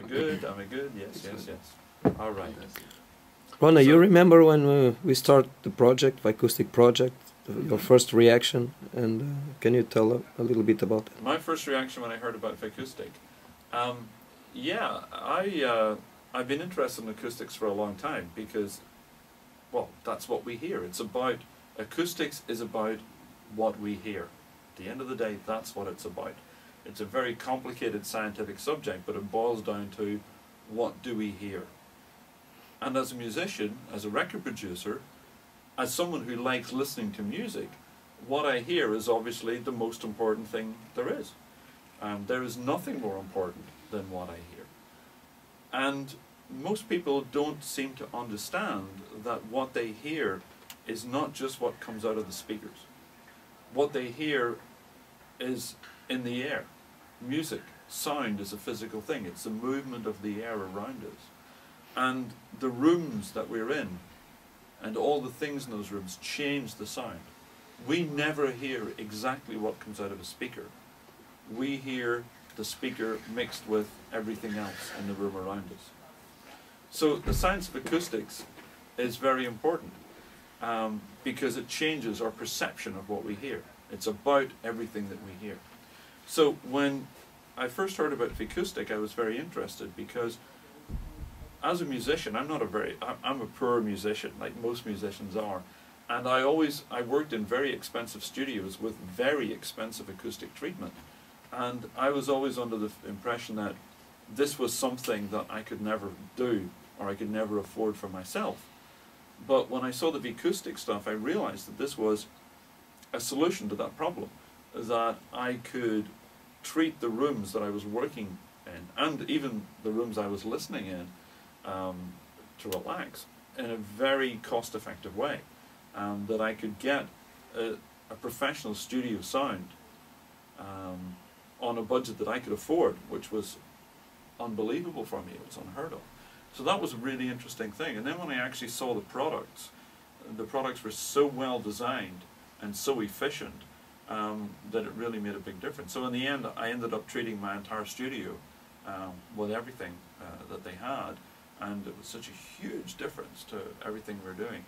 good? Am I good? Yes, yes, yes. All right. Ronna, you remember when we started the project, Vicoustic project, your first reaction, and can you tell a little bit about it? My first reaction when I heard about Vicoustic, yeah, I've been interested in acoustics for a long time because, well, that's what we hear. It's about, acoustics is about what we hear. At the end of the day, that's what it's about. It's a very complicated scientific subject, but it boils down to what do we hear? And as a musician, as a record producer, as someone who likes listening to music, what I hear is obviously the most important thing there is. There is nothing more important than what I hear. And most people don't seem to understand that what they hear is not just what comes out of the speakers. What they hear is in the air. Music, sound is a physical thing. It's the movement of the air around us. And the rooms that we're in and all the things in those rooms change the sound. We never hear exactly what comes out of a speaker. We hear the speaker mixed with everything else in the room around us. So the science of acoustics is very important because it changes our perception of what we hear. It's about everything that we hear. So when I first heard about Vicoustic, I was very interested because as a musician, I'm a poor musician, like most musicians are. And I worked in very expensive studios with very expensive acoustic treatment. And I was always under the impression that this was something that I could never do or I could never afford for myself. But when I saw the Vicoustic stuff, I realized that this was a solution to that problem, that I could treat the rooms that I was working in and even the rooms I was listening in to relax in a very cost-effective way, that I could get a professional studio sound on a budget that I could afford, which was unbelievable for me. It was unheard of. So that was a really interesting thing. And then when I actually saw the products were so well designed and so efficient that it really made a big difference. So in the end, I ended up treating my entire studio with everything that they had, and it was such a huge difference to everything we were doing.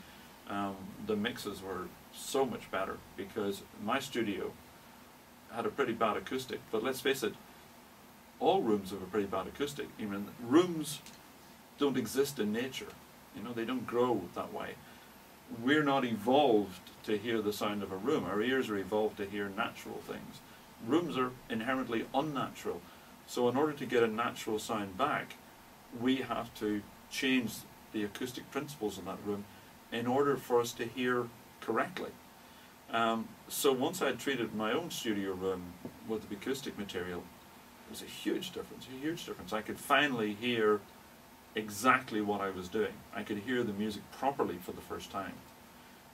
The mixes were so much better because my studio had a pretty bad acoustic, but let's face it, all rooms have a pretty bad acoustic. Even rooms don't exist in nature, you know, they don't grow that way. We're not evolved to hear the sound of a room. Our ears are evolved to hear natural things. Rooms are inherently unnatural, so in order to get a natural sound back, we have to change the acoustic principles in that room in order for us to hear correctly. So once I had treated my own studio room with the acoustic material, it was a huge difference, a huge difference. I could finally hear exactly what I was doing. I could hear the music properly for the first time.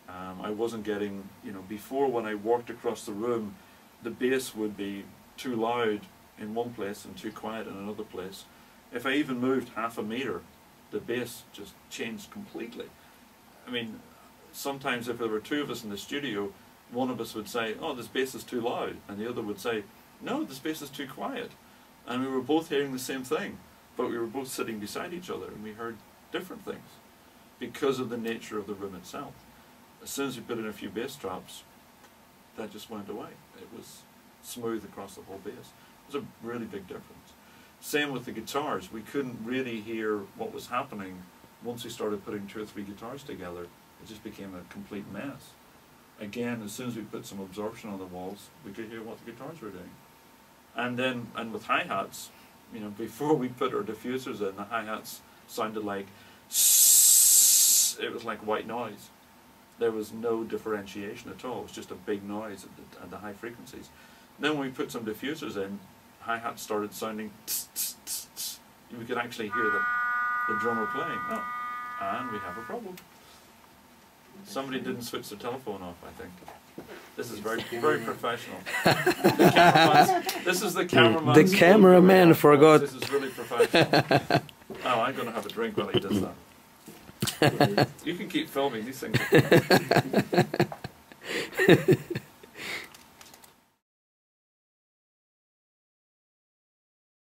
I wasn't getting, you know, before when I walked across the room, the bass would be too loud in one place and too quiet in another place. If I even moved half a meter, the bass just changed completely. I mean, sometimes if there were two of us in the studio, one of us would say, oh, this bass is too loud, and the other would say, no, this bass is too quiet. And we were both hearing the same thing, but we were both sitting beside each other, and we heard different things because of the nature of the room itself. As soon as we put in a few bass drops, that just went away. It was smooth across the whole bass. It was a really big difference. Same with the guitars. We couldn't really hear what was happening once we started putting 2 or 3 guitars together. It just became a complete mess. Again, as soon as we put some absorption on the walls, we could hear what the guitars were doing. And with hi-hats, you know, before we put our diffusers in, the hi-hats sounded like sss. It was like white noise. There was no differentiation at all. It was just a big noise at the high frequencies. Then when we put some diffusers in, hi-hats started sounding tss, tss, tss, tss. We could actually hear the drummer playing. Oh, and we have a problem. Somebody didn't switch the telephone off, I think. This is very professional. This is the cameraman. The cameraman forgot. This is really professional. Oh, I'm going to have a drink while he does that. You can keep filming these things.